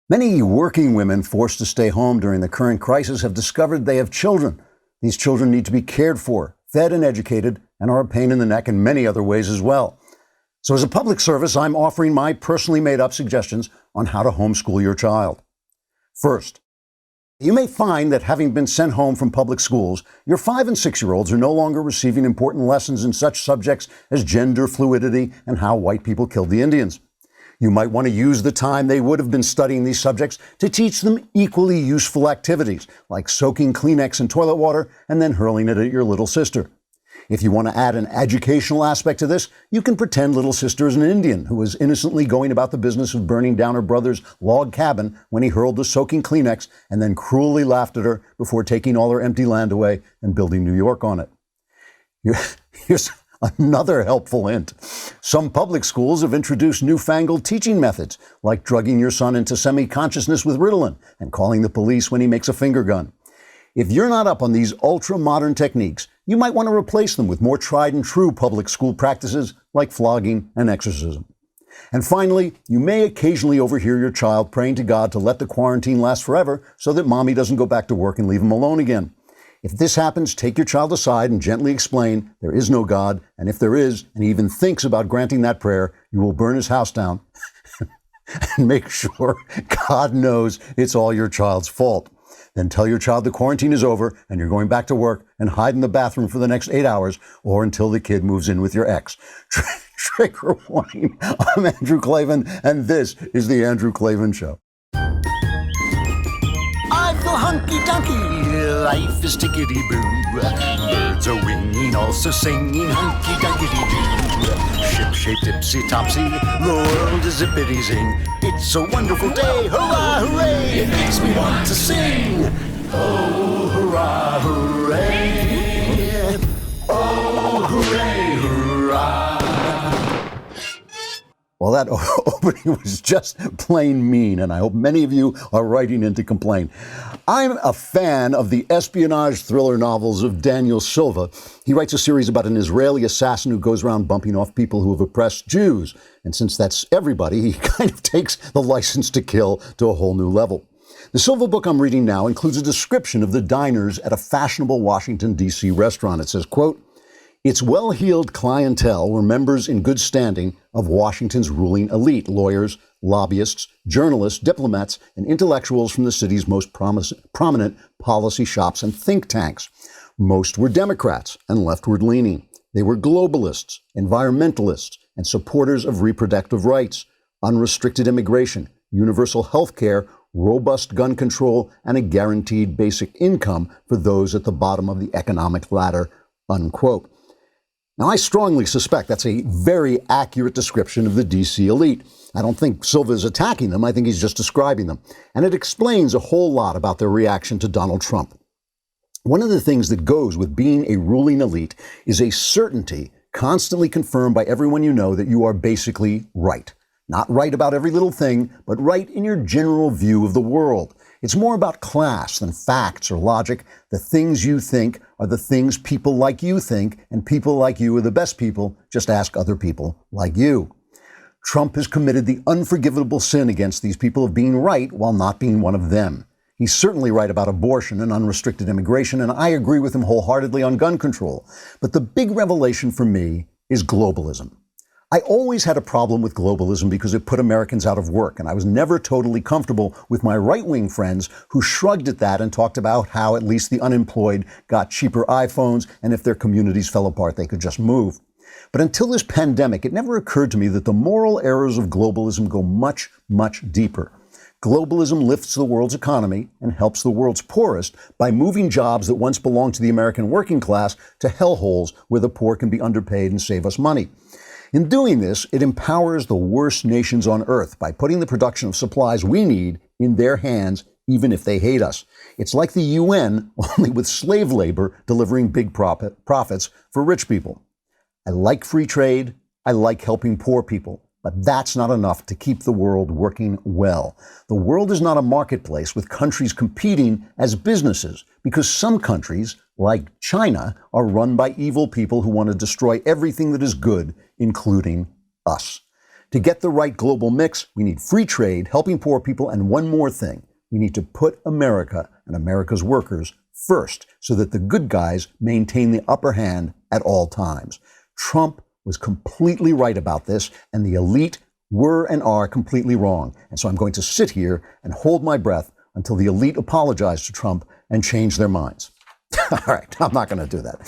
Many working women forced to stay home during the current crisis have discovered they have children. These children need to be cared for, fed and educated, and are a pain in the neck in many other ways as well. So as a public service, I'm offering my personally made up suggestions on how to homeschool your child. First, you may find that having been sent home from public schools, your 5 and 6-year-olds are no longer receiving important lessons in such subjects as gender fluidity and how white people killed the Indians. You might want to use the time they would have been studying these subjects to teach them equally useful activities, like soaking Kleenex in toilet water and then hurling it at your little sister. If you want to add an educational aspect to this, you can pretend little sister is an Indian who was innocently going about the business of burning down her brother's log cabin when he hurled the soaking Kleenex and then cruelly laughed at her before taking all her empty land away and building New York on it. Here's another helpful hint. Some public schools have introduced newfangled teaching methods, like drugging your son into semi-consciousness with Ritalin and calling the police when he makes a finger gun. If you're not up on these ultra-modern techniques, you might want to replace them with more tried and true public school practices like flogging and exorcism. And finally, you may occasionally overhear your child praying to God to let the quarantine last forever so that mommy doesn't go back to work and leave him alone again. If this happens, take your child aside and gently explain there is no God, and if there is, and he even thinks about granting that prayer, you will burn his house down and make sure God knows it's all your child's fault. Then tell your child the quarantine is over and you're going back to work and hide in the bathroom for the next 8 hours or until the kid moves in with your ex. Trigger warning. I'm Andrew Klavan, and this is The Andrew Klavan Show. I feel hunky-dunky, life is tickety-boo. Birds are winging, also singing hunky-dunky-doo. Ship-shaped ipsy-topsy, the world is zippity-zing. It's a wonderful day, hurrah, hooray! It makes me want to sing. Oh, hurrah, hooray! Oh, hooray, hurrah! Well, that opening was just plain mean, and I hope many of you are writing in to complain. I'm a fan of the espionage thriller novels of Daniel Silva. He writes a series about an Israeli assassin who goes around bumping off people who have oppressed Jews. And since that's everybody, he kind of takes the license to kill to a whole new level. The Silva book I'm reading now includes a description of the diners at a fashionable Washington, D.C. restaurant. It says, quote, "Its well-heeled clientele were members in good standing of Washington's ruling elite, lawyers, lobbyists, journalists, diplomats, and intellectuals from the city's most prominent policy shops and think tanks. Most were Democrats and leftward-leaning. They were globalists, environmentalists, and supporters of reproductive rights, unrestricted immigration, universal health care, robust gun control, and a guaranteed basic income for those at the bottom of the economic ladder," unquote. Now, I strongly suspect that's a very accurate description of the D.C. elite. I don't think Silva is attacking them. I think he's just describing them. And it explains a whole lot about their reaction to Donald Trump. One of the things that goes with being a ruling elite is a certainty constantly confirmed by everyone you know that you are basically right. Not right about every little thing, but right in your general view of the world. It's more about class than facts or logic. The things you think are the things people like you think, and people like you are the best people. Just ask other people like you. Trump has committed the unforgivable sin against these people of being right while not being one of them. He's certainly right about abortion and unrestricted immigration, and I agree with him wholeheartedly on gun control. But the big revelation for me is globalism. I always had a problem with globalism because it put Americans out of work, and I was never totally comfortable with my right-wing friends who shrugged at that and talked about how at least the unemployed got cheaper iPhones, and if their communities fell apart, they could just move. But until this pandemic, it never occurred to me that the moral errors of globalism go much, much deeper. Globalism lifts the world's economy and helps the world's poorest by moving jobs that once belonged to the American working class to hellholes where the poor can be underpaid and save us money. In doing this, it empowers the worst nations on earth by putting the production of supplies we need in their hands, even if they hate us. It's like the UN, only with slave labor delivering big profits for rich people. I like free trade. I like helping poor people. But that's not enough to keep the world working well. The world is not a marketplace with countries competing as businesses, because some countries, like China, are run by evil people who want to destroy everything that is good, including us. To get the right global mix, we need free trade, helping poor people, and one more thing. We need to put America and America's workers first so that the good guys maintain the upper hand at all times. Trump was completely right about this, and the elite were and are completely wrong. And so I'm going to sit here and hold my breath until the elite apologize to Trump and change their minds. All right, I'm not going to do that.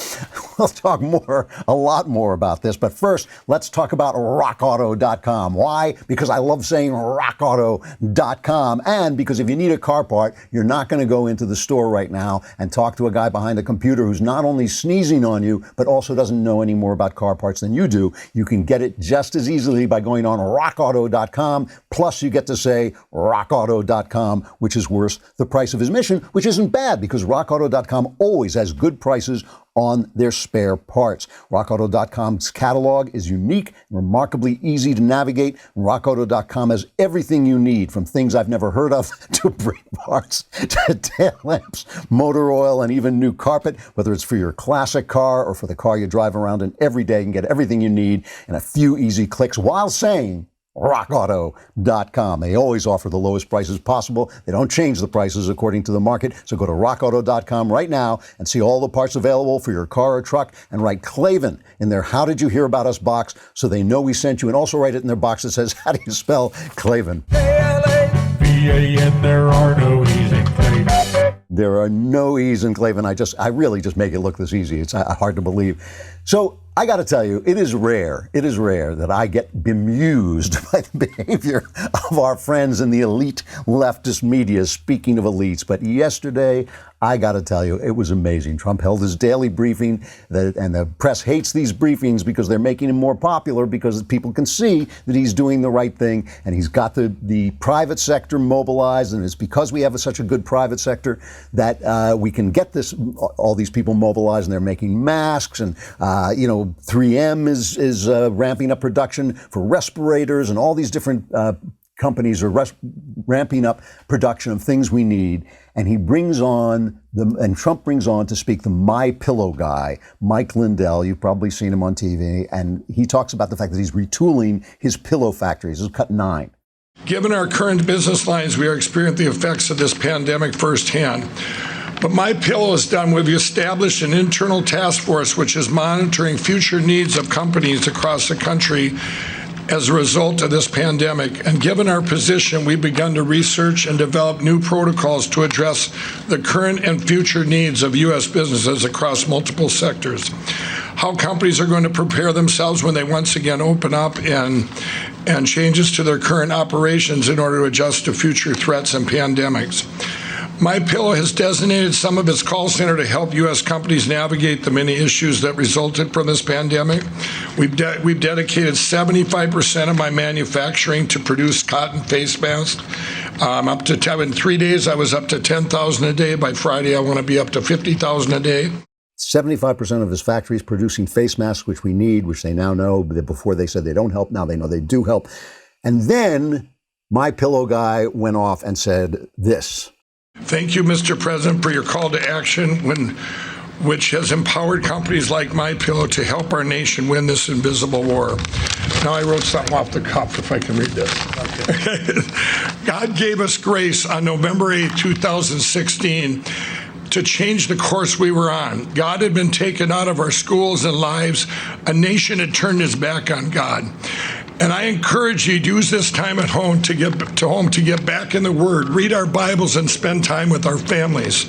We'll talk a lot more about this. But first, let's talk about rockauto.com. Why? Because I love saying rockauto.com. And because if you need a car part, you're not going to go into the store right now and talk to a guy behind a computer who's not only sneezing on you, but also doesn't know any more about car parts than you do. You can get it just as easily by going on rockauto.com. Plus, you get to say rockauto.com, which is worth the price of admission, which isn't bad because rockauto.com always has good prices on their spare parts. RockAuto.com's catalog is unique and remarkably easy to navigate. RockAuto.com has everything you need, from things I've never heard of to brake parts, to tail lamps, motor oil, and even new carpet. Whether it's for your classic car or for the car you drive around in every day, you can get everything you need in a few easy clicks while saying rockauto.com. They always offer the lowest prices possible. They don't change the prices according to the market. So go to rockauto.com right now and see all the parts available for your car or truck, and write Klavan in their How Did You Hear About Us box so they know we sent you, and also write it in their box that says, how do you spell Klavan? Klavan. There are no E's in Klavan. There are no E's in Klavan. I really just make it look this easy. It's hard to believe. So I got to tell you, it is rare that I get bemused by the behavior of our friends in the elite leftist media, speaking of elites. But yesterday, I got to tell you, it was amazing. Trump held his daily briefing, and the press hates these briefings because they're making him more popular, because people can see that he's doing the right thing, and he's got the private sector mobilized, and it's because we have such a good private sector that we can get all these people mobilized, and they're making masks, and 3M is ramping up production for respirators, and all these different companies are ramping up production of things we need. And Trump brings on to speak the My Pillow guy, Mike Lindell. You've probably seen him on TV. And he talks about the fact that he's retooling his pillow factories. This is cut 9. Given our current business lines, we are experiencing the effects of this pandemic firsthand. But My Pillow is done. We've established an internal task force which is monitoring future needs of companies across the country as a result of this pandemic. And given our position, we've begun to research and develop new protocols to address the current and future needs of U.S. businesses across multiple sectors. How companies are going to prepare themselves when they once again open up, and changes to their current operations in order to adjust to future threats and pandemics. My Pillow has designated some of its call center to help U.S. companies navigate the many issues that resulted from this pandemic. We've dedicated 75% of my manufacturing to produce cotton face masks. In 3 days, I was up to 10,000 a day. By Friday, I want to be up to 50,000 a day. 75% of his factories producing face masks, which we need, which they now know. Before they said they don't help. Now they know they do help. And then My Pillow guy went off and said this. Thank you, Mr. President, for your call to action, which has empowered companies like My Pillow to help our nation win this invisible war. Now I wrote something off the cuff, if I can read this. Okay. God gave us grace on November 8, 2016, to change the course we were on. God had been taken out of our schools and lives. A nation had turned its back on God. And I encourage you to use this time at home to get back in the Word, read our Bibles, and spend time with our families.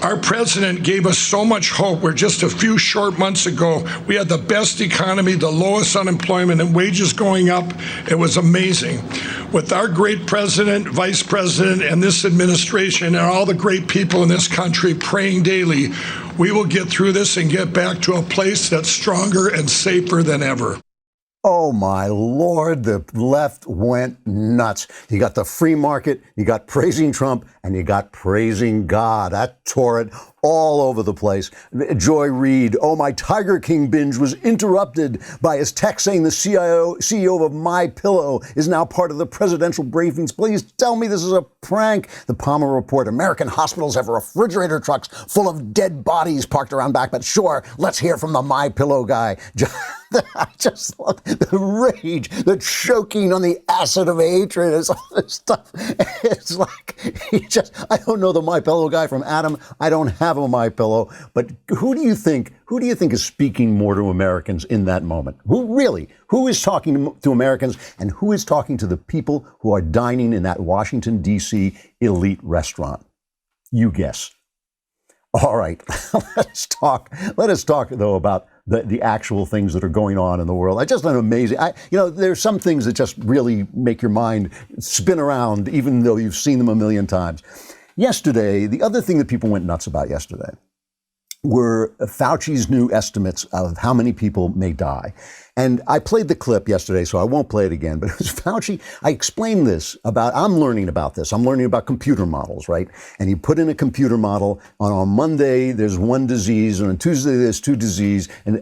Our president gave us so much hope where just a few short months ago, we had the best economy, the lowest unemployment, and wages going up. It was amazing. With our great president, vice president, and this administration, and all the great people in this country praying daily, we will get through this and get back to a place that's stronger and safer than ever. Oh, my Lord, the left went nuts. You got the free market, you got praising Trump, and you got praising God. That tore it all over the place. Joy Reid, oh, my Tiger King binge was interrupted by his text saying the CEO of My Pillow is now part of the presidential briefings. Please tell me this is a prank. The Palmer Report, American hospitals have refrigerator trucks full of dead bodies parked around back, but sure, let's hear from the My Pillow guy. I just love the rage, the choking on the acid of hatred, is all this stuff. It's like I don't know the My Pillow guy from Adam. I don't have a My Pillow, but who do you think is speaking more to Americans in that moment? Who is talking to Americans, and who is talking to the people who are dining in that Washington, D.C. elite restaurant? You guess. All right, let us talk though about the actual things that are going on in the world. I just find it amazing. There's some things that just really make your mind spin around, even though you've seen them a million times. Yesterday, the other thing that people went nuts about yesterday were Fauci's new estimates of how many people may die. And I played the clip yesterday, so I won't play it again, but it was Fauci. I explained this I'm learning about this. I'm learning about computer models, right? And you put in a computer model, on Monday there's one disease, and on Tuesday there's two diseases, and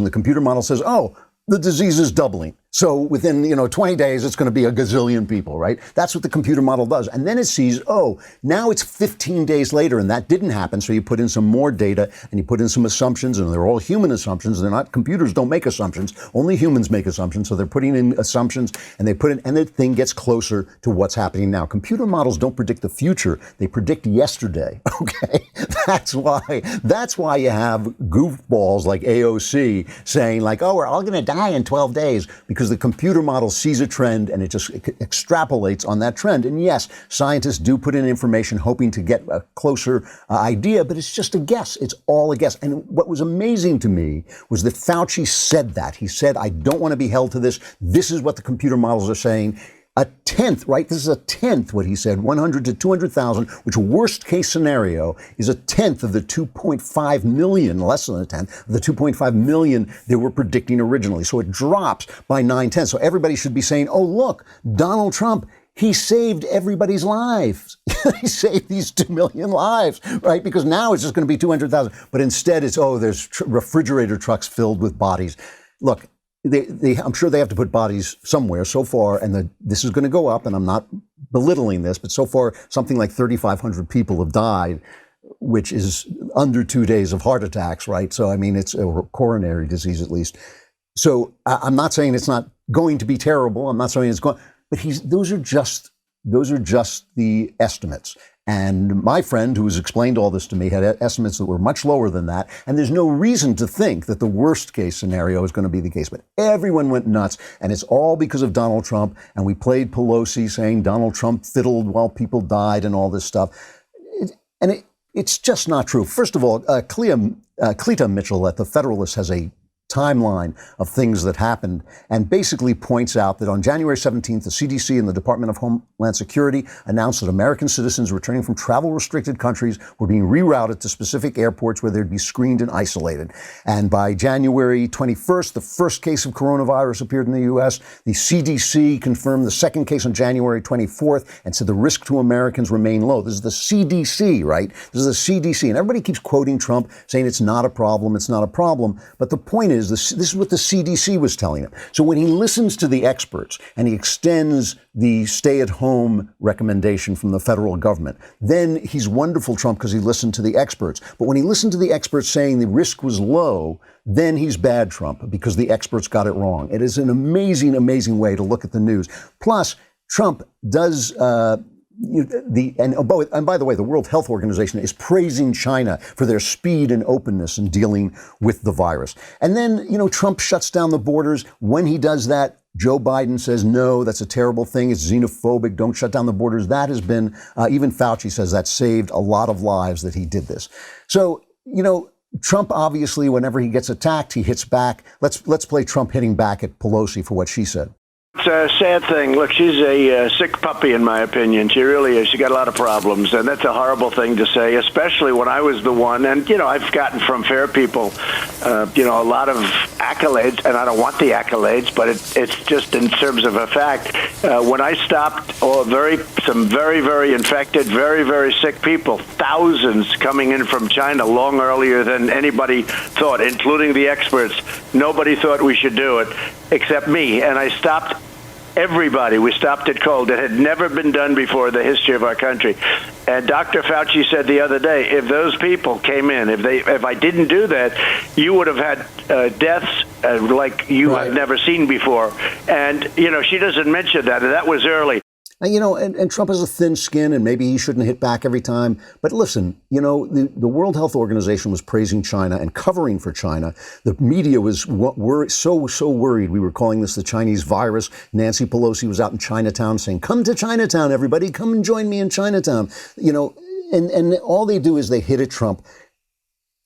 the computer model says, oh, the disease is doubling. So within 20 days, it's going to be a gazillion people, right? That's what the computer model does. And then it sees, oh, now it's 15 days later, and that didn't happen. So you put in some more data, and you put in some assumptions, and they're all human assumptions. They're not, computers don't make assumptions. Only humans make assumptions. So they're putting in assumptions, and and the thing gets closer to what's happening now. Computer models don't predict the future. They predict yesterday, okay? That's why you have goofballs like AOC saying like, oh, we're all going to die in 12 days, because the computer model sees a trend and it just extrapolates on that trend. And yes, scientists do put in information hoping to get a closer idea, but it's just a guess. It's all a guess. And what was amazing to me was that Fauci said that. He said, I don't want to be held to this. This is what the computer models are saying. A tenth, right? This is a tenth, what he said, 100 to 200,000, which worst case scenario is a tenth of the 2.5 million, less than a tenth, of the 2.5 million they were predicting originally. So it drops by 9/10. So everybody should be saying, oh, look, Donald Trump, he saved everybody's lives. He saved these 2 million lives, right? Because now it's just going to be 200,000. But instead it's, there's refrigerator trucks filled with bodies. Look, I'm sure they have to put bodies somewhere so far, and this is going to go up, and I'm not belittling this, but so far something like 3,500 people have died, which is under 2 days of heart attacks, right? So, I mean, it's a coronary disease at least. So I'm not saying it's not going to be terrible. I'm not saying it's going, but those are just the estimates. And my friend, who has explained all this to me, had estimates that were much lower than that. And there's no reason to think that the worst case scenario is going to be the case. But everyone went nuts. And it's all because of Donald Trump. And we played Pelosi saying Donald Trump fiddled while people died and all this stuff. It's just not true. First of all, Cleta Mitchell at The Federalist has a timeline of things that happened and basically points out that on January 17th, the CDC and the Department of Homeland Security announced that American citizens returning from travel-restricted countries were being rerouted to specific airports where they'd be screened and isolated. And by January 21st, the first case of coronavirus appeared in the U.S. The CDC confirmed the second case on January 24th and said the risk to Americans remain low. This is the CDC, right? This is the CDC. And everybody keeps quoting Trump, saying it's not a problem, it's not a problem. But the point is, this is what the CDC was telling him. So when he listens to the experts and he extends the stay-at-home recommendation from the federal government, then he's wonderful Trump because he listened to the experts. But when he listened to the experts saying the risk was low, then he's bad Trump because the experts got it wrong. It is an amazing, amazing way to look at the news. Plus, Trump does... And by the way, the World Health Organization is praising China for their speed and openness in dealing with the virus. And then, Trump shuts down the borders. When he does that, Joe Biden says, no, that's a terrible thing. It's xenophobic. Don't shut down the borders. That has been, even Fauci says that saved a lot of lives that he did this. So, Trump, obviously, whenever he gets attacked, he hits back. Let's play Trump hitting back at Pelosi for what she said. It's a sad thing. Look, she's a sick puppy, in my opinion. She really is. She got a lot of problems, and that's a horrible thing to say, especially when I was the one. And, I've gotten from fair people, a lot of accolades, and I don't want the accolades, but it's just in terms of a fact. When I stopped some very, very infected, very, very sick people, thousands coming in from China long earlier than anybody thought, including the experts. Nobody thought we should do it except me, and I stopped everybody. We stopped it cold. It had never been done before in the history of our country. And Dr. Fauci said the other day, if those people came in, if I didn't do that, you would have had deaths like you had never seen before. And, she doesn't mention that, and that was early. And Trump has a thin skin, and maybe he shouldn't hit back every time. But listen, the World Health Organization was praising China and covering for China. The media was so worried. We were calling this the Chinese virus. Nancy Pelosi was out in Chinatown saying, "Come to Chinatown, everybody. Come and join me in Chinatown." And all they do is they hit at Trump.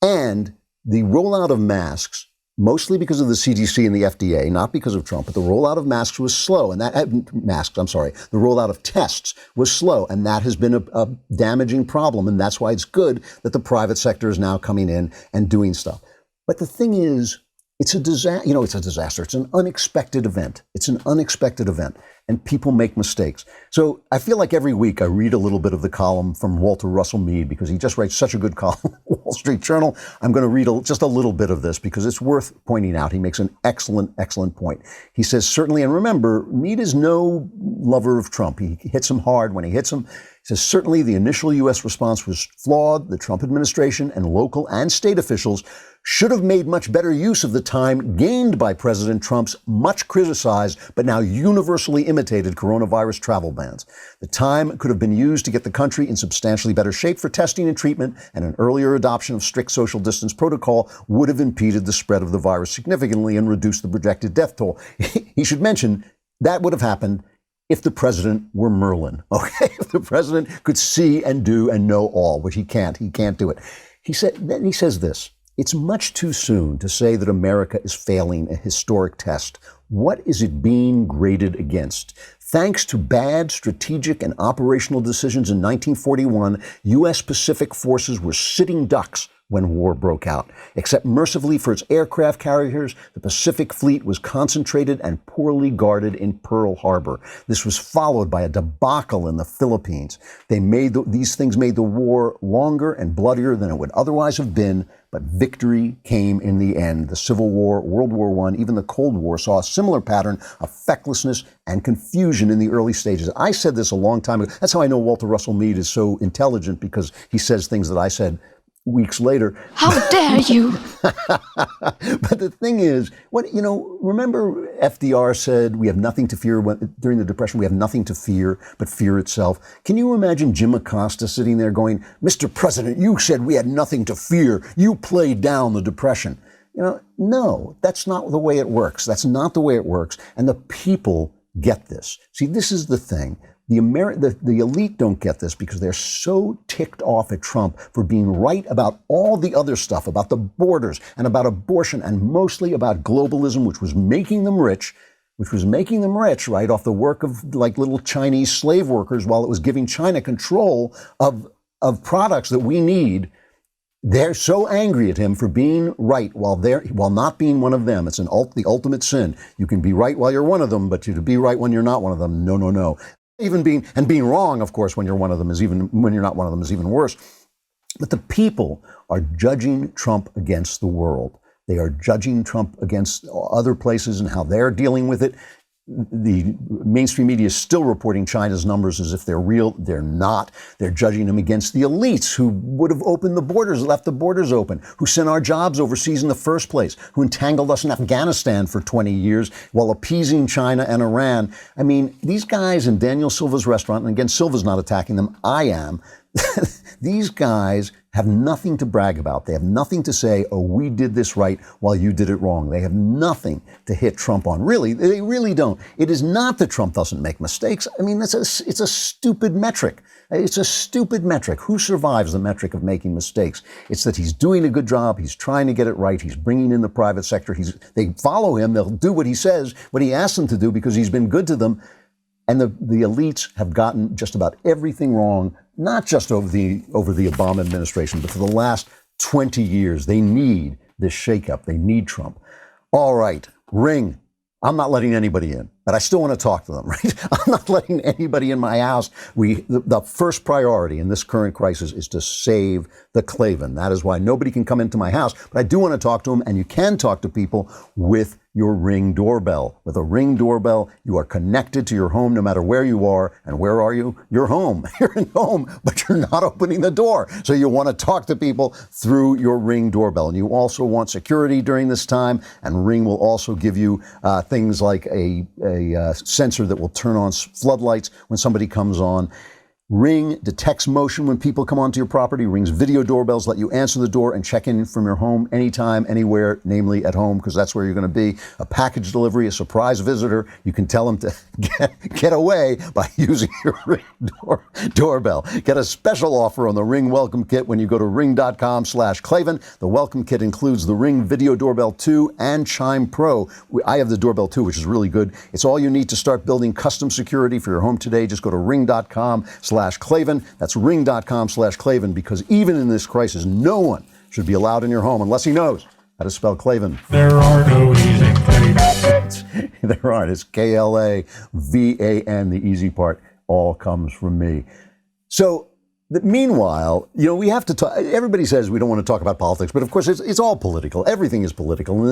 And the rollout of masks, mostly because of the CDC and the FDA, not because of Trump, but the rollout of masks was slow. And the rollout of tests was slow. And that has been a damaging problem. And that's why it's good that the private sector is now coming in and doing stuff. But the thing is, it's a disaster. It's a disaster. It's an unexpected event. And people make mistakes. So I feel like every week I read a little bit of the column from Walter Russell Mead because he just writes such a good column, Wall Street Journal. I'm going to read just a little bit of this because it's worth pointing out. He makes an excellent point. He says, certainly, and remember, Mead is no lover of Trump. He hits him hard when he hits him. He says, certainly the initial U.S. response was flawed. The Trump administration and local and state officials should have made much better use of the time gained by President Trump's much criticized but now universally imitated coronavirus travel bans. The time could have been used to get the country in substantially better shape for testing and treatment, and an earlier adoption of strict social distance protocol would have impeded the spread of the virus significantly and reduced the projected death toll. He should mention that would have happened if the president were Merlin, okay? If the president could see and do and know all, which he can't do it. He says this, it's much too soon to say that America is failing a historic test. What is it being graded against? Thanks to bad strategic and operational decisions in 1941, U.S. Pacific forces were sitting ducks when war broke out. Except mercifully for its aircraft carriers, the Pacific Fleet was concentrated and poorly guarded in Pearl Harbor. This was followed by a debacle in the Philippines. These things made the war longer and bloodier than it would otherwise have been, but victory came in the end. The Civil War, World War I, even the Cold War saw a similar pattern of fecklessness and confusion in the early stages. I said this a long time ago. That's how I know Walter Russell Mead is so intelligent, because he says things that I said weeks later. How dare you? But the thing is, remember FDR said we have nothing to fear during the Depression. We have nothing to fear but fear itself. Can you imagine Jim Acosta sitting there going, Mr. President, you said we had nothing to fear. You played down the Depression. No, that's not the way it works. That's not the way it works. And the people get this. See, this is the thing. The elite don't get this because they're so ticked off at Trump for being right about all the other stuff, about the borders and about abortion, and mostly about globalism, which was making them rich, right, off the work of like little Chinese slave workers, while it was giving China control of products that we need. They're so angry at him for being right while not being one of them. It's the ultimate sin. You can be right while you're one of them, but to be right when you're not one of them, no. Even being wrong, of course, when you're one of them when you're not one of them is even worse. But the people are judging Trump against the world. They are judging Trump against other places and how they're dealing with it. The mainstream media is still reporting China's numbers as if they're real. They're not. They're judging them against the elites who would have opened the borders, left the borders open, who sent our jobs overseas in the first place, who entangled us in Afghanistan for 20 years while appeasing China and Iran. I mean, these guys in Daniel Silva's restaurant, and again, Silva's not attacking them, I am. These guys have nothing to brag about. They have nothing to say, oh, we did this right while you did it wrong. They have nothing to hit Trump on. Really, they really don't. It is not that Trump doesn't make mistakes. I mean, it's a stupid metric. It's a stupid metric. Who survives the metric of making mistakes? It's that he's doing a good job. He's trying to get it right. He's bringing in the private sector. They follow him. They'll do what he says, what he asks them to do, because he's been good to them. And the elites have gotten just about everything wrong, not just over the Obama administration, but for the last 20 years. They need this shakeup. They need Trump. All right, Ring. I'm not letting anybody in, but I still want to talk to them, right? I'm not letting anybody in my house. The first priority in this current crisis is to save the Klavan. That is why nobody can come into my house. But I do want to talk to them, and you can talk to people with your Ring doorbell. With a Ring doorbell, you are connected to your home no matter where you are. And where are you? You're home. You're in home, but you're not opening the door. So you want to talk to people through your Ring doorbell. And you also want security during this time. And Ring will also give you things like a sensor that will turn on floodlights when somebody comes on. Ring detects motion when people come onto your property. Ring's video doorbells let you answer the door and check in from your home anytime, anywhere, namely at home, because that's where you're going to be. A package delivery, a surprise visitor, you can tell them to get away by using your Ring doorbell. Get a special offer on the Ring Welcome Kit when you go to ring.com/Klavan. The Welcome Kit includes the Ring Video Doorbell 2 and Chime Pro. I have the Doorbell 2, which is really good. It's all you need to start building custom security for your home today. Just go to ring.com/Klavan. That's ring.com/Klavan, because even in this crisis, no one should be allowed in your home unless he knows how to spell Klavan. There are no easy Klavans. There aren't. It's Klavan. The easy part all comes from me. So, meanwhile, we have to talk. Everybody says we don't want to talk about politics, but of course it's all political. Everything is political, and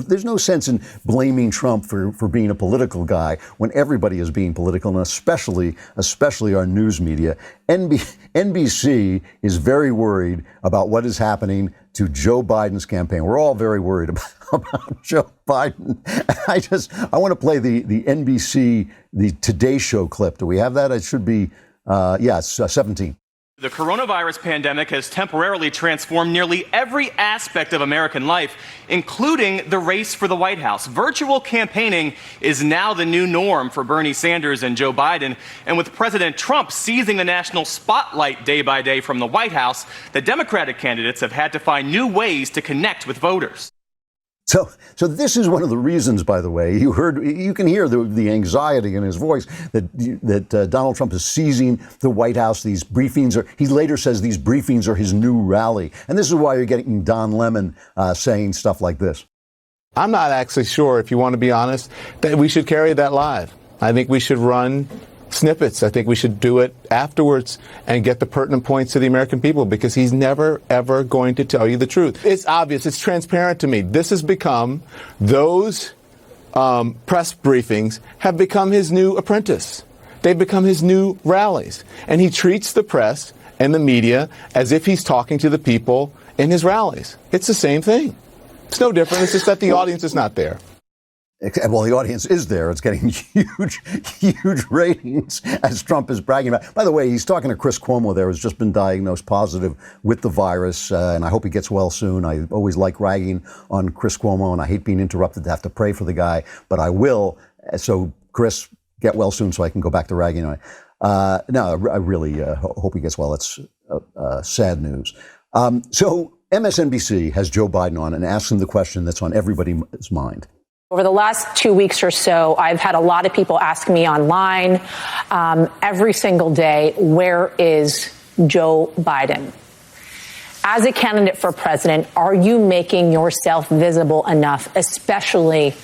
there's no sense in blaming Trump for being a political guy when everybody is being political, and especially our news media. NBC is very worried about what is happening to Joe Biden's campaign. We're all very worried about Joe Biden. I want to play the NBC, the Today Show clip. Do we have that? It should be, it's 17. The coronavirus pandemic has temporarily transformed nearly every aspect of American life, including the race for the White House. Virtual campaigning is now the new norm for Bernie Sanders and Joe Biden. And with President Trump seizing the national spotlight day by day from the White House, the Democratic candidates have had to find new ways to connect with voters. So this is one of the reasons, by the way, you can hear the anxiety in his voice that Donald Trump is seizing the White House. These briefings he later says these briefings are his new rally. And this is why you're getting Don Lemon saying stuff like this. I'm not actually sure, if you want to be honest, that we should carry that live. I think we should run snippets. I think we should do it afterwards and get the pertinent points to the American people, because he's never, ever going to tell you the truth. It's obvious. It's transparent to me. This has become, those press briefings have become his new Apprentice. They've become his new rallies. And he treats the press and the media as if he's talking to the people in his rallies. It's the same thing. It's no different. It's just that the audience is not there. Well, the audience is there. It's getting huge ratings, as Trump is bragging about. By the way, he's talking to Chris Cuomo there, who's just been diagnosed positive with the virus, and I hope he gets well soon. I always like ragging on Chris Cuomo, and I hate being interrupted to have to pray for the guy, but I will. So, Chris, get well soon so I can go back to ragging on it. No, I really hope he gets well. It's sad news. So MSNBC has Joe Biden on and asks him the question that's on everybody's mind. Over the last 2 weeks or so, I've had a lot of people ask me online every single day, where is Joe Biden? As a candidate for president, are you making yourself visible enough, especially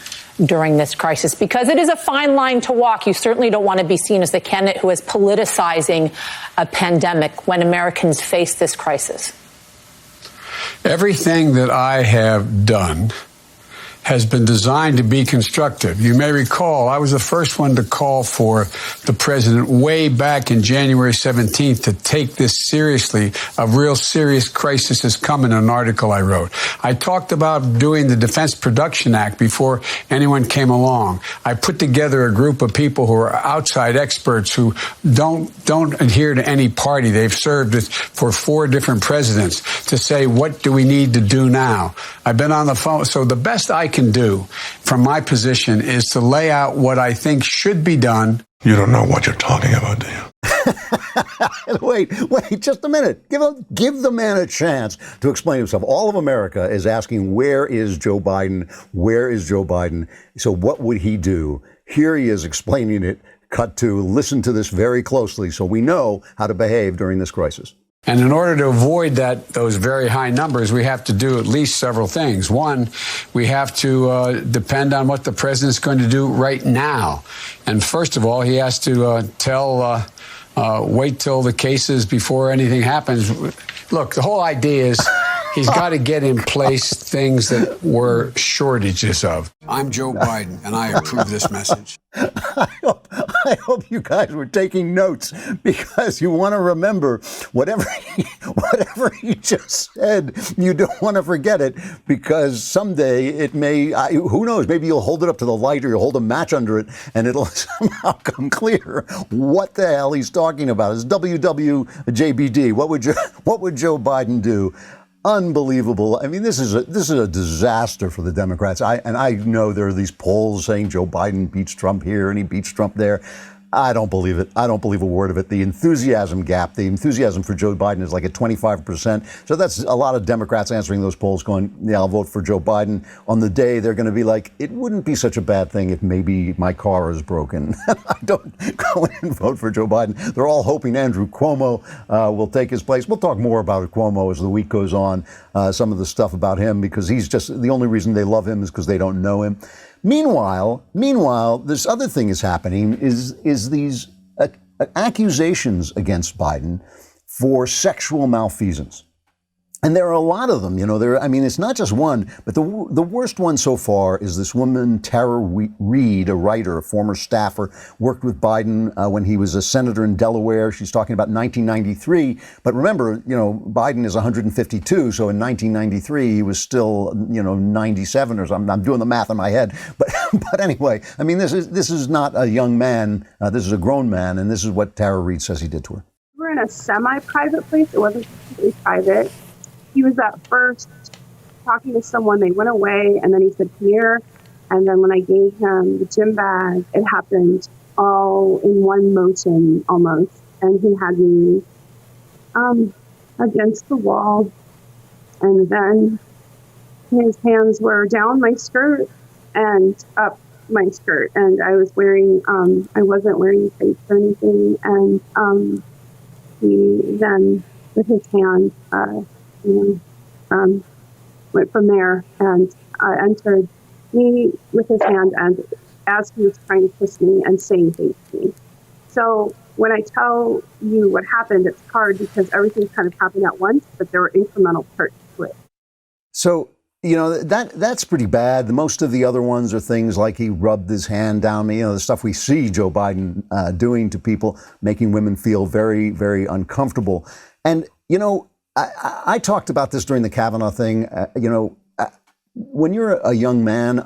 during this crisis? Because it is a fine line to walk. You certainly don't want to be seen as the candidate who is politicizing a pandemic when Americans face this crisis. Everything that I have done has been designed to be constructive. You may recall I was the first one to call for the president way back in January 17th to take this seriously. A real serious crisis is coming, an article I wrote. I talked about doing the Defense Production Act before anyone came along. I put together a group of people who are outside experts who don't adhere to any party. They've served for 4 different presidents to say, what do we need to do now? I've been on the phone. So the best I can do from my position is to lay out what I think should be done. You don't know what you're talking about, do you? Wait, just a minute. Give the man a chance to explain himself. All of America is asking, where is Joe Biden? Where is Joe Biden? So what would he do? Here he is explaining it. Cut to, listen to this very closely so we know how to behave during this crisis. And in order to avoid those very high numbers, we have to do at least several things. One, we have to depend on what the president's going to do right now. And first of all, he has to wait till the cases before anything happens. Look, the whole idea is he's got to get in place things that were shortages of. I'm Joe Biden, and I approve this message. I hope you guys were taking notes, because you want to remember whatever he just said. You don't want to forget it, because someday it may, who knows, maybe you'll hold it up to the light or you'll hold a match under it and it'll somehow come clear what the hell he's talking about. It's WWJBD. What would Joe Biden do? Unbelievable. I mean, this is a disaster for the Democrats. I know there are these polls saying Joe Biden beats Trump here and he beats Trump there. I don't believe it. I don't believe a word of it. The enthusiasm gap, the enthusiasm for Joe Biden is like at 25%. So that's a lot of Democrats answering those polls going, yeah, I'll vote for Joe Biden. On the day, they're going to be like, it wouldn't be such a bad thing if maybe my car is broken. I don't go in and vote for Joe Biden. They're all hoping Andrew Cuomo will take his place. We'll talk more about Cuomo as the week goes on, some of the stuff about him, because he's just, the only reason they love him is because they don't know him. Meanwhile, this other thing is happening is these accusations against Biden for sexual malfeasance. And there are a lot of them, it's not just one, but the worst one so far is this woman, Tara Reid, a writer, a former staffer, worked with Biden when he was a senator in Delaware. She's talking about 1993. But remember, Biden is 152. So in 1993, he was still, 97 or something. I'm doing the math in my head. But anyway, this is not a young man. This is a grown man. And this is what Tara Reid says he did to her. We were in a semi-private place. It wasn't completely private. He was at first talking to someone. They went away, and then he said, come here. And then when I gave him the gym bag, it happened all in one motion almost. And he had me against the wall. And then his hands were down my skirt and up my skirt. And I was wearing, I wasn't wearing tights or anything. And he then, with his hand, went from there and entered me with his hand, and as he was trying to kiss me and saying things to me. So when I tell you what happened, it's hard because everything kind of happened at once, but there were incremental parts to it. So, that's pretty bad. Most of the other ones are things like he rubbed his hand down me, the stuff we see Joe Biden doing to people, making women feel very, very uncomfortable. And, I talked about this during the Kavanaugh thing. When you're a young man,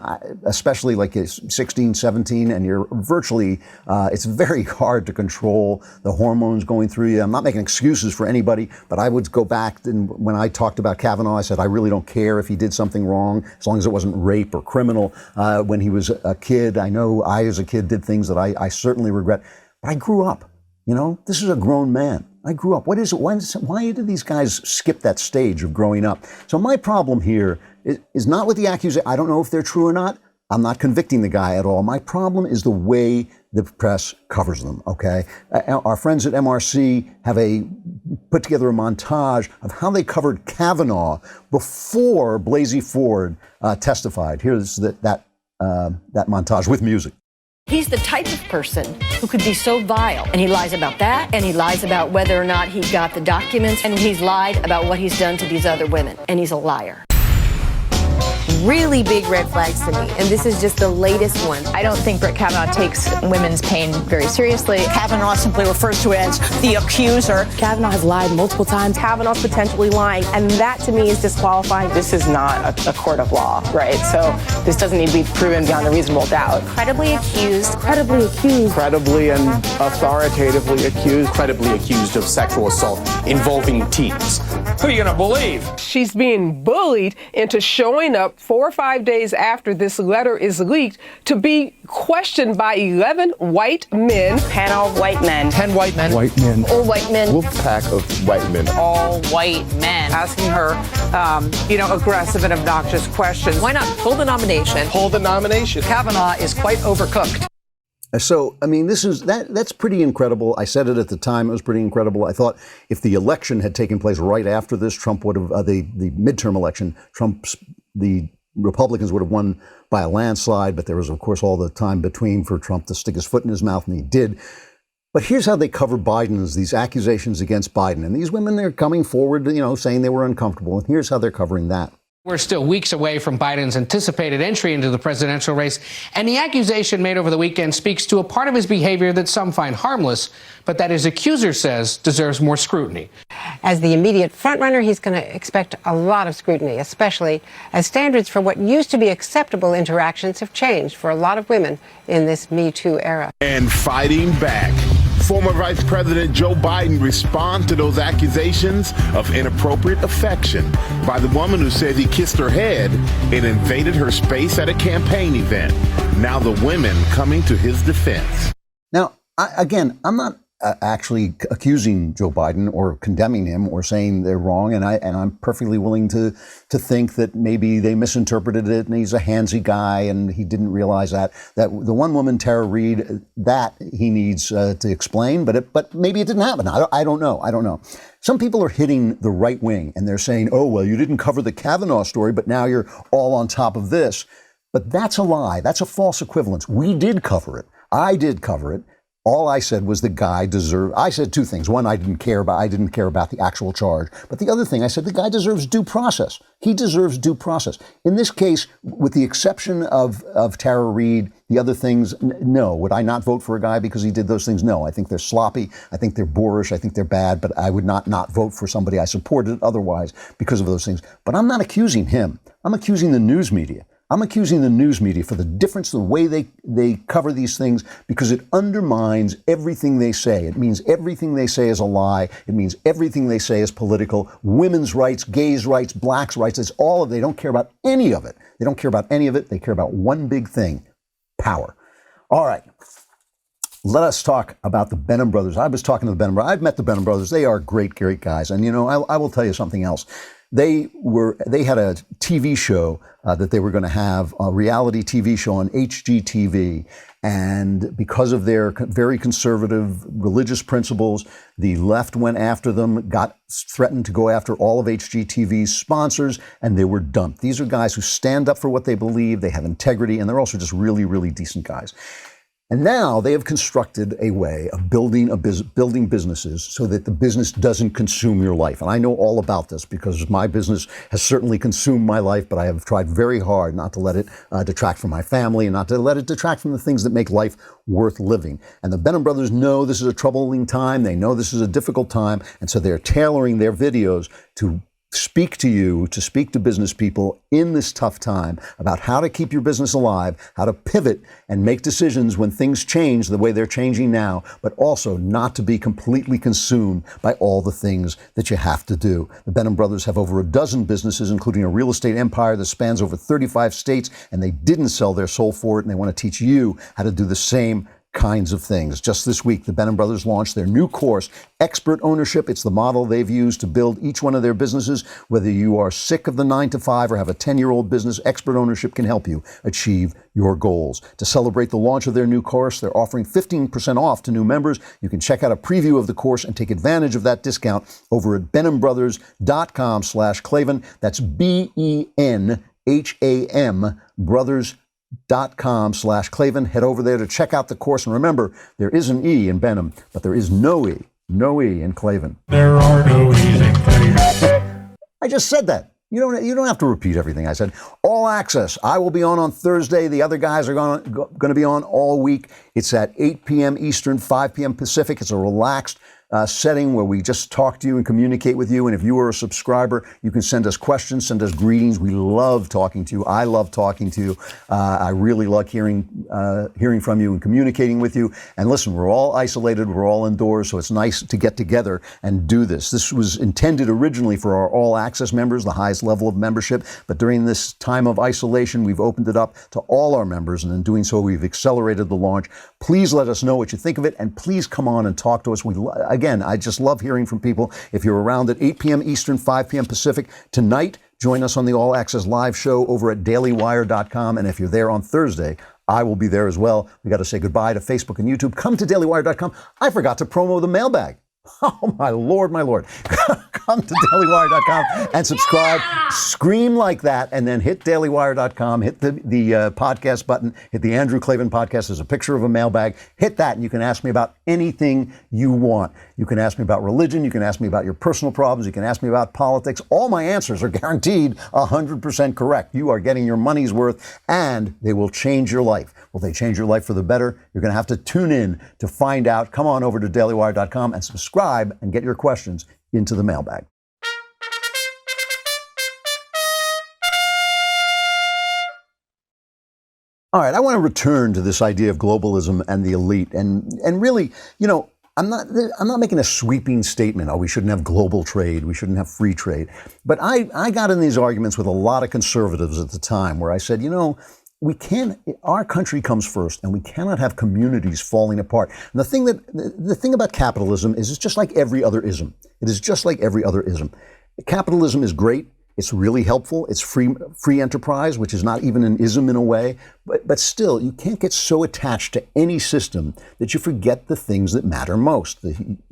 especially like 16, 17, and you're virtually, it's very hard to control the hormones going through you. I'm not making excuses for anybody, but I would go back and when I talked about Kavanaugh, I said, I really don't care if he did something wrong, as long as it wasn't rape or criminal. When he was a kid, I know I, as a kid, did things that I certainly regret. But I grew up. This is a grown man. I grew up. What is it? Why did these guys skip that stage of growing up? So my problem here is not with the accusation. I don't know if they're true or not. I'm not convicting the guy at all. My problem is the way the press covers them, okay? Our friends at MRC have put together a montage of how they covered Kavanaugh before Blasey Ford testified. Here's that montage with music. He's the type of person who could be so vile, and he lies about that, and he lies about whether or not he got the documents, and he's lied about what he's done to these other women, and he's a liar. really big red flags to me, and this is just the latest one. I don't think Brett Kavanaugh takes women's pain very seriously. Kavanaugh simply refers to it as the accuser. Kavanaugh has lied multiple times. Kavanaugh's potentially lying, and that to me is disqualifying. This is not a court of law, right? So this doesn't need to be proven beyond a reasonable doubt. Credibly accused. Credibly accused. Credibly and authoritatively accused. Credibly accused of sexual assault involving teens. Who are you going to believe? She's being bullied into showing up 4 or 5 days after this letter is leaked to be questioned by 11 white men. Panel of white men. 10 white men. White men. All white men. Wolf pack of white men. All white men. Asking her, aggressive and obnoxious questions. Why not pull the nomination? Pull the nomination. Kavanaugh is quite overcooked. So, I mean, that's pretty incredible. I said it at the time. It was pretty incredible. I thought if the election had taken place right after this, Trump would have, the midterm election, the Republicans would have won by a landslide. But there was, of course, all the time between for Trump to stick his foot in his mouth, and he did. But here's how they cover Biden's, these accusations against Biden. And these women, they're coming forward, saying they were uncomfortable. And here's how they're covering that. We're still weeks away from Biden's anticipated entry into the presidential race, and the accusation made over the weekend speaks to a part of his behavior that some find harmless, but that his accuser says deserves more scrutiny. As the immediate frontrunner, he's going to expect a lot of scrutiny, especially as standards for what used to be acceptable interactions have changed for a lot of women in this Me Too era. And fighting back. Former Vice President Joe Biden responds to those accusations of inappropriate affection by the woman who says he kissed her head and invaded her space at a campaign event. Now the women coming to his defense. Now, I'm not actually accusing Joe Biden or condemning him or saying they're wrong, and I'm perfectly willing to think that maybe they misinterpreted it and he's a handsy guy and he didn't realize that the one woman, Tara Reid, that he needs to explain, but maybe it didn't happen. I don't know. Some people are hitting the right wing and they're saying, oh, well, you didn't cover the Kavanaugh story, but now you're all on top of this. But that's a lie. That's a false equivalence. We did cover it. I did cover it. All I said was the guy deserved. I said two things. One, I didn't care about the actual charge. But the other thing, I said the guy deserves due process. He deserves due process. In this case, with the exception of Tara Reid, the other things, no. Would I not vote for a guy because he did those things? No. I think they're sloppy. I think they're boorish. I think they're bad. But I would not vote for somebody I supported otherwise because of those things. But I'm not accusing him. I'm accusing the news media. I'm accusing the news media for the difference, the way they cover these things, because it undermines everything they say. It means everything they say is a lie. It means everything they say is political. Women's rights, gays' rights, blacks' rights, it's all of it. They don't care about any of it. They don't care about any of it. They care about one big thing, power. All right. Let us talk about the Benham Brothers. I was talking to the Benham Brothers. I've met the Benham Brothers. They are great guys. And, I will tell you something else. They had a TV show that they were going to have, a reality TV show on HGTV. And because of their very conservative religious principles, the left went after them, threatened to go after all of HGTV's sponsors, and they were dumped. These are guys who stand up for what they believe, they have integrity, and they're also just really, really decent guys. And now they have constructed a way of building businesses so that the business doesn't consume your life. And I know all about this because my business has certainly consumed my life, but I have tried very hard not to let it detract from my family and not to let it detract from the things that make life worth living. And the Benham Brothers know this is a troubling time. They know this is a difficult time. And so they're tailoring their videos to speak to business people in this tough time about how to keep your business alive, how to pivot and make decisions when things change the way they're changing now, but also not to be completely consumed by all the things that you have to do. The Benham Brothers have over a dozen businesses, including a real estate empire that spans over 35 states, and they didn't sell their soul for it, and they want to teach you how to do the same kinds of things. Just this week, the Benham Brothers launched their new course, Expert Ownership. It's the model they've used to build each one of their businesses. Whether you are sick of the 9-to-5 or have a 10-year-old business, Expert Ownership can help you achieve your goals. To celebrate the launch of their new course, they're offering 15% off to new members. You can check out a preview of the course and take advantage of that discount over at benhambrothers.com/Klavan. That's BENHAM brothers.com/Klavan. Head over there to check out the course. And remember, there is an E in Benham, but there is no E in Klavan. There are no E's in Klavan. I just said that. You don't have to repeat everything I said. All Access. I will be on Thursday. The other guys are going to be on all week. It's at 8 p.m. Eastern, 5 p.m. Pacific. It's a relaxed setting where we just talk to you and communicate with you. And if you are a subscriber, you can send us questions, send us greetings. We love talking to you. I love talking to you. I really like hearing from you and communicating with you. And listen, we're all isolated. We're all indoors. So it's nice to get together and do this. This was intended originally for our All Access members, the highest level of membership. But during this time of isolation, we've opened it up to all our members. And in doing so, we've accelerated the launch. Please let us know what you think of it. And please come on and talk to us. Again, I just love hearing from people. If you're around at 8 p.m. Eastern, 5 p.m. Pacific tonight, join us on the All Access live show over at dailywire.com. And if you're there on Thursday, I will be there as well. We got to say goodbye to Facebook and YouTube. Come to dailywire.com. I forgot to promo the mailbag. Oh, my Lord, my Lord. Come to dailywire.com and subscribe. Yeah! Scream like that, and then hit dailywire.com, hit the podcast button, hit the Andrew Klavan podcast. There's a picture of a mailbag. Hit that, and you can ask me about anything you want. You can ask me about religion. You can ask me about your personal problems. You can ask me about politics. All my answers are guaranteed 100% correct. You are getting your money's worth, and they will change your life. Will they change your life for the better? You're going to have to tune in to find out. Come on over to dailywire.com and subscribe and get your questions into the mailbag. All right, I want to return to this idea of globalism and the elite, and really, you know, I'm not making a sweeping statement. Oh, we shouldn't have global trade. We shouldn't have free trade. But I got in these arguments with a lot of conservatives at the time, where I said, you know, our country comes first, and we cannot have communities falling apart. And the thing about capitalism is it's just like every other ism. It is just like every other ism. Capitalism is great. It's really helpful. It's free enterprise, which is not even an ism in a way. But still, you can't get so attached to any system that you forget the things that matter most.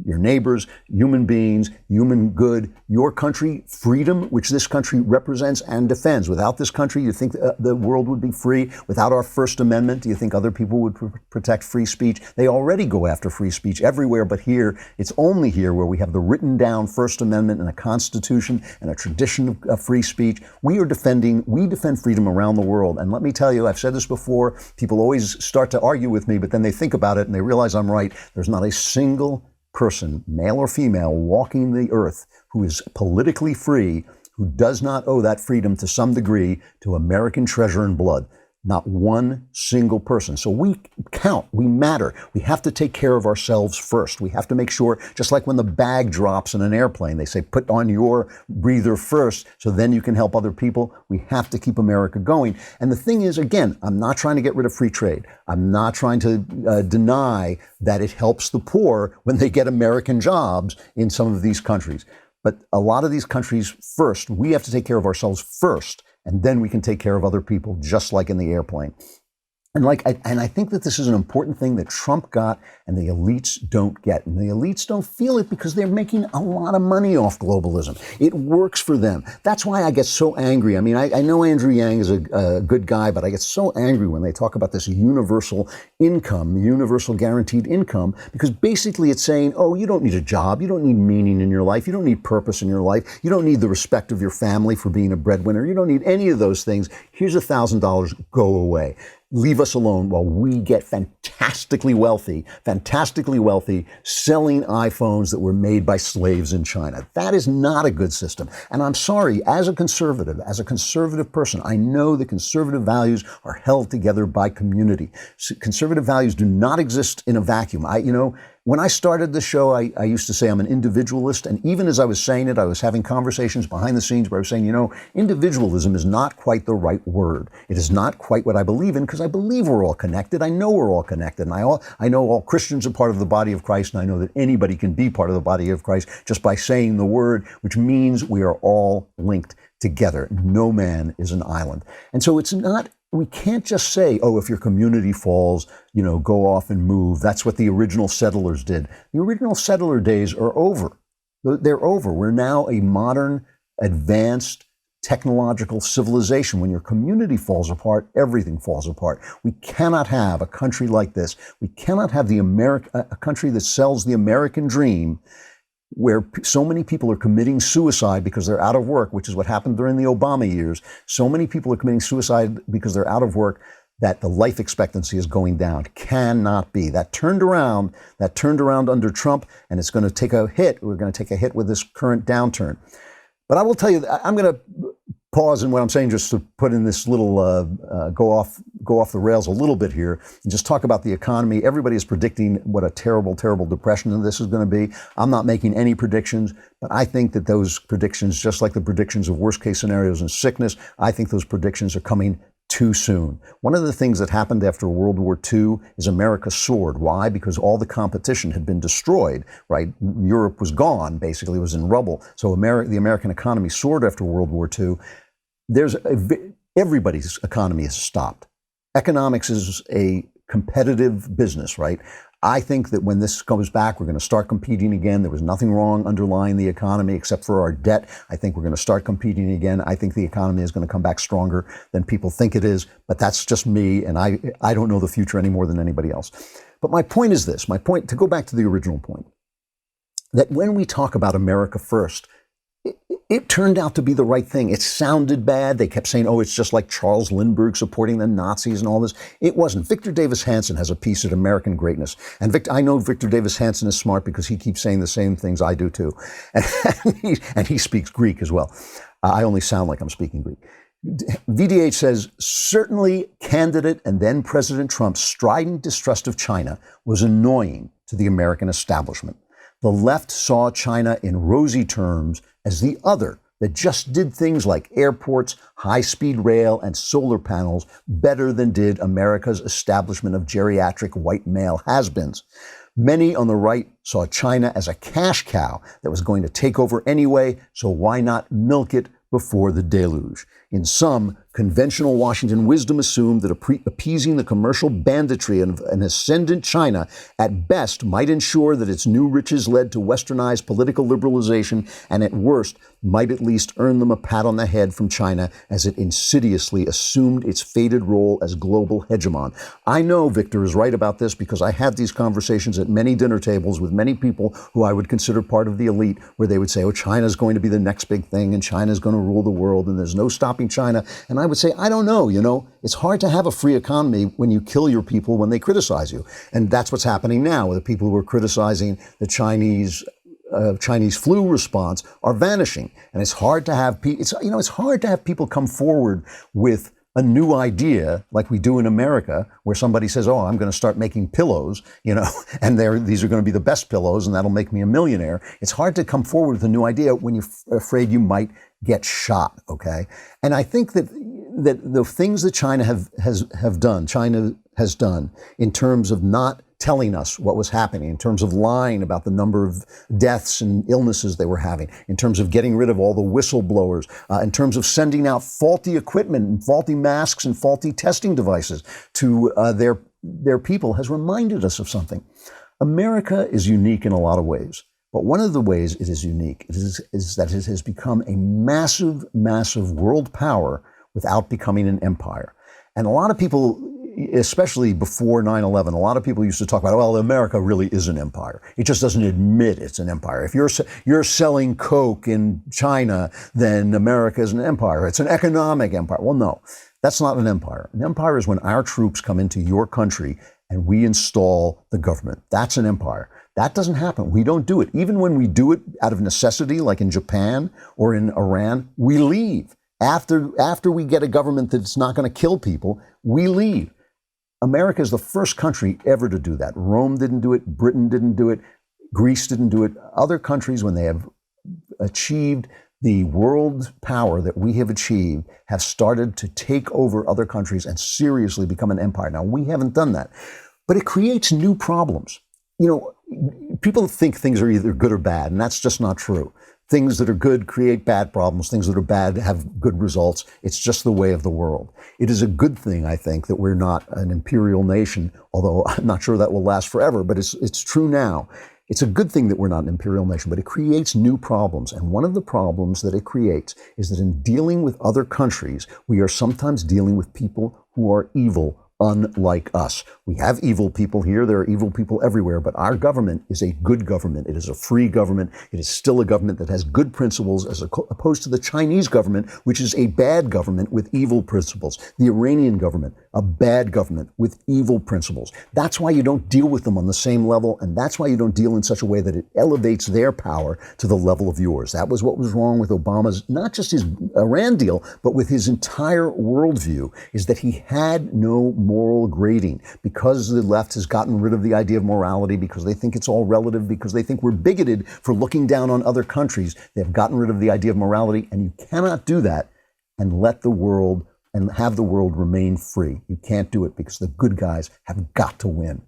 Your neighbors, human beings, human good, your country, freedom, which this country represents and defends. Without this country, you think the world would be free? Without our First Amendment, do you think other people would protect free speech? They already go after free speech everywhere but here. It's only here where we have the written down First Amendment and a Constitution and a tradition of free speech. We defend freedom around the world. And let me tell you, I've said this before, people always start to argue with me, but then they think about it and they realize I'm right. There's not a single person, male or female, walking the earth who is politically free, who does not owe that freedom to some degree to American treasure and blood. Not one single person. So we count, we matter. We have to take care of ourselves first. We have to make sure, just like when the bag drops in an airplane, they say, put on your breather first, so then you can help other people. We have to keep America going. And the thing is, again, I'm not trying to get rid of free trade. I'm not trying to deny that it helps the poor when they get American jobs in some of these countries. But a lot of these countries first, we have to take care of ourselves first. And then we can take care of other people, just like in the airplane. And I think that this is an important thing that Trump got and the elites don't get. And the elites don't feel it because they're making a lot of money off globalism. It works for them. That's why I get so angry. I mean, I know Andrew Yang is a good guy, but I get so angry when they talk about this universal income, the universal guaranteed income, because basically it's saying, oh, you don't need a job. You don't need meaning in your life. You don't need purpose in your life. You don't need the respect of your family for being a breadwinner. You don't need any of those things. Here's $1,000. Go away. Leave us alone while we get fantastically wealthy, selling iPhones that were made by slaves in China. That is not a good system. And I'm sorry, as a conservative person, I know that conservative values are held together by community. Conservative values do not exist in a vacuum. When I started the show, I used to say I'm an individualist. And even as I was saying it, I was having conversations behind the scenes where I was saying, individualism is not quite the right word. It is not quite what I believe in, because I believe we're all connected. I know we're all connected. And I know all Christians are part of the body of Christ. And I know that anybody can be part of the body of Christ just by saying the word, which means we are all linked together. No man is an island. And so we can't just say, oh, if your community falls, go off and move. That's what the original settlers did. The original settler days are over. They're over. We're now a modern, advanced, technological civilization. When your community falls apart, everything falls apart. We cannot have a country like this. We cannot have a country that sells the American dream where so many people are committing suicide because they're out of work, which is what happened during the Obama years. So many people are committing suicide because they're out of work that the life expectancy is going down. Cannot be. That turned around under Trump, and it's going to take a hit. We're going to take a hit with this current downturn. But I will tell you, I'm going to pause in what I'm saying just to put in this little go off the rails a little bit here and just talk about the economy. Everybody is predicting what a terrible, terrible depression this is going to be. I'm not making any predictions, but I think that those predictions, just like the predictions of worst case scenarios and sickness, I think those predictions are coming too soon. One of the things that happened after World War II is America soared. Why? Because all the competition had been destroyed, right? Europe was gone, basically, it was in rubble. So the American economy soared after World War II. Everybody's economy has stopped. Economics is a competitive business, right? I think that when this goes back, we're going to start competing again. There was nothing wrong underlying the economy except for our debt. I think we're going to start competing again. I think the economy is going to come back stronger than people think it is. But that's just me, and I don't know the future any more than anybody else. But my point is this, to go back to the original point, that when we talk about America first, it turned out to be the right thing. It sounded bad. They kept saying, oh, it's just like Charles Lindbergh supporting the Nazis and all this. It wasn't. Victor Davis Hanson has a piece at American Greatness. And I know Victor Davis Hanson is smart because he keeps saying the same things I do too. And he speaks Greek as well. I only sound like I'm speaking Greek. VDH says, certainly candidate and then President Trump's strident distrust of China was annoying to the American establishment. The left saw China in rosy terms as the other that just did things like airports, high-speed rail, and solar panels better than did America's establishment of geriatric white male has-beens. Many on the right saw China as a cash cow that was going to take over anyway, so why not milk it before the deluge? In some, conventional Washington wisdom assumed that appeasing the commercial banditry of an ascendant China at best might ensure that its new riches led to westernized political liberalization, and at worst might at least earn them a pat on the head from China as it insidiously assumed its fated role as global hegemon. I know Victor is right about this because I had these conversations at many dinner tables with many people who I would consider part of the elite, where they would say, oh, China's going to be the next big thing and China's going to rule the world and there's no stopping China. And I would say, I don't know, it's hard to have a free economy when you kill your people when they criticize you. And that's what's happening now with the people who are criticizing the Chinese flu response are vanishing. And it's hard to have it's hard to have people come forward with a new idea like we do in America, where somebody says, oh, I'm going to start making pillows, and these are going to be the best pillows and that'll make me a millionaire. It's hard to come forward with a new idea when you're afraid you might get shot, okay? And I think that the things that China has done in terms of not telling us what was happening, in terms of lying about the number of deaths and illnesses they were having, in terms of getting rid of all the whistleblowers, in terms of sending out faulty equipment and faulty masks and faulty testing devices to their people, has reminded us of something. America is unique in a lot of ways. But one of the ways it is unique is that it has become a massive, massive world power without becoming an empire. And a lot of people, especially before 9/11, a lot of people used to talk about, well, America really is an empire. It just doesn't admit it's an empire. If you're selling Coke in China, then America is an empire. It's an economic empire. Well, no, that's not an empire. An empire is when our troops come into your country and we install the government. That's an empire. That doesn't happen. We don't do it. Even when we do it out of necessity, like in Japan or in Iran, we leave. After we get a government that's not going to kill people, we leave. America is the first country ever to do that. Rome didn't do it. Britain didn't do it. Greece didn't do it. Other countries, when they have achieved the world power that we have achieved, have started to take over other countries and seriously become an empire. Now, we haven't done that, but it creates new problems. People think things are either good or bad, and that's just not true. Things that are good create bad problems. Things that are bad have good results. It's just the way of the world. It is a good thing, I think, that we're not an imperial nation, although I'm not sure that will last forever, but it's true now. It's a good thing that we're not an imperial nation, but it creates new problems. And one of the problems that it creates is that in dealing with other countries, we are sometimes dealing with people who are evil, unlike us. We have evil people here. There are evil people everywhere, but our government is a good government. It is a free government. It is still a government that has good principles as opposed to the Chinese government, which is a bad government with evil principles. The Iranian government, a bad government with evil principles. That's why you don't deal with them on the same level, and that's why you don't deal in such a way that it elevates their power to the level of yours. That was what was wrong with Obama's, not just his Iran deal, but with his entire worldview, is that he had no moral grading. Because the left has gotten rid of the idea of morality, because they think it's all relative, because they think we're bigoted for looking down on other countries, they've gotten rid of the idea of morality, and you cannot do that and let the world and have the world remain free. You can't do it because the good guys have got to win.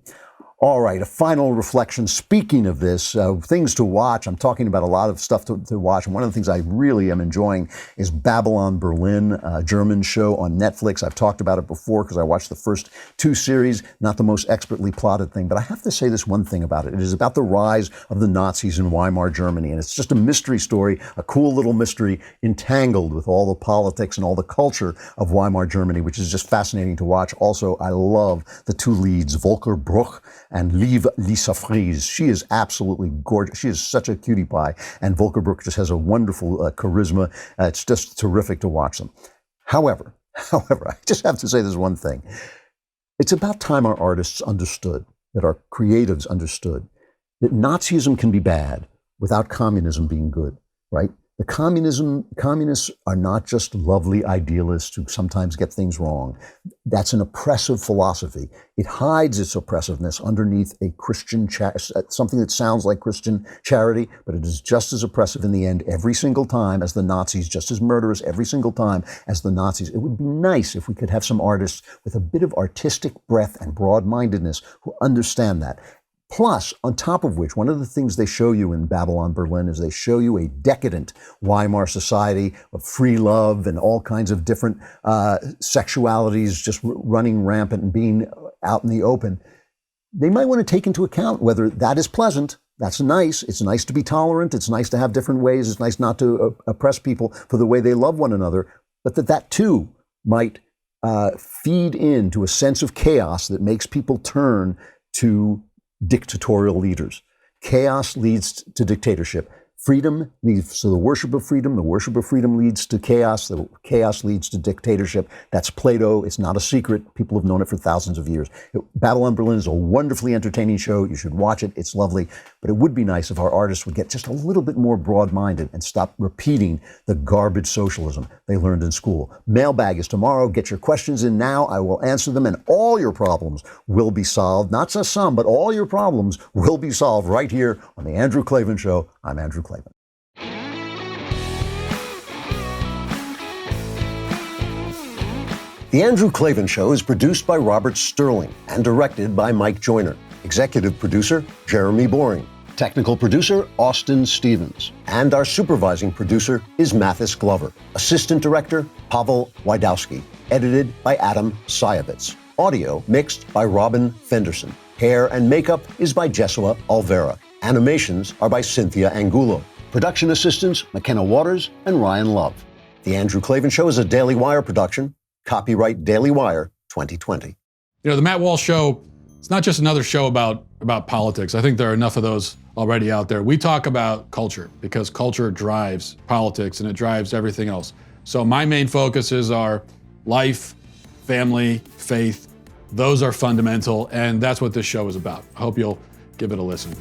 All right, a final reflection. Speaking of this, things to watch. I'm talking about a lot of stuff to watch. And one of the things I really am enjoying is Babylon Berlin, a German show on Netflix. I've talked about it before because I watched the first 2 series. Not the most expertly plotted thing, but I have to say this one thing about it. It is about the rise of the Nazis in Weimar Germany. And it's just a mystery story, a cool little mystery entangled with all the politics and all the culture of Weimar Germany, which is just fascinating to watch. Also, I love the 2 leads, Volker Bruch and Liv Lisa Fries. She is absolutely gorgeous. She is such a cutie pie. And Volker Bruch just has a wonderful charisma. It's just terrific to watch them. However, I just have to say this one thing. It's about time our artists understood, that our creatives understood, that Nazism can be bad without communism being good, right? The communists are not just lovely idealists who sometimes get things wrong. That's an oppressive philosophy. It hides its oppressiveness underneath a Christian, something that sounds like Christian charity, but it is just as oppressive in the end every single time as the Nazis, just as murderous every single time as the Nazis. It would be nice if we could have some artists with a bit of artistic breadth and broad-mindedness who understand that. Plus, on top of which, one of the things they show you in Babylon Berlin is they show you a decadent Weimar society of free love and all kinds of different sexualities just running rampant and being out in the open. They might want to take into account whether that is pleasant. That's nice. It's nice to be tolerant. It's nice to have different ways. It's nice not to oppress people for the way they love one another, but that too might feed into a sense of chaos that makes people turn to dictatorial leaders. Chaos leads to dictatorship. Freedom leads to the worship of freedom. The worship of freedom leads to chaos. The chaos leads to dictatorship. That's Plato. It's not a secret. People have known it for thousands of years. Babylon Berlin is a wonderfully entertaining show. You should watch it. It's lovely. But it would be nice if our artists would get just a little bit more broad-minded and stop repeating the garbage socialism they learned in school. Mailbag is tomorrow. Get your questions in now. I will answer them, and all your problems will be solved. Not just some, but all your problems will be solved right here on The Andrew Klavan Show. I'm Andrew Klavan. The Andrew Klavan Show is produced by Robert Sterling and directed by Mike Joyner. Executive producer, Jeremy Boring. Technical producer, Austin Stevens. And our supervising producer is Mathis Glover. Assistant director, Pavel Wydowski. Edited by Adam Sayevitz. Audio mixed by Robin Fenderson. Hair and makeup is by Jesua Alvera. Animations are by Cynthia Angulo. Production assistants, McKenna Waters and Ryan Love. The Andrew Klavan Show is a Daily Wire production. Copyright Daily Wire 2020. You know, the Matt Walsh Show, it's not just another show about politics. I think there are enough of those already out there. We talk about culture because culture drives politics and it drives everything else. So my main focuses are life, family, faith. Those are fundamental, and that's what this show is about. I hope you'll give it a listen.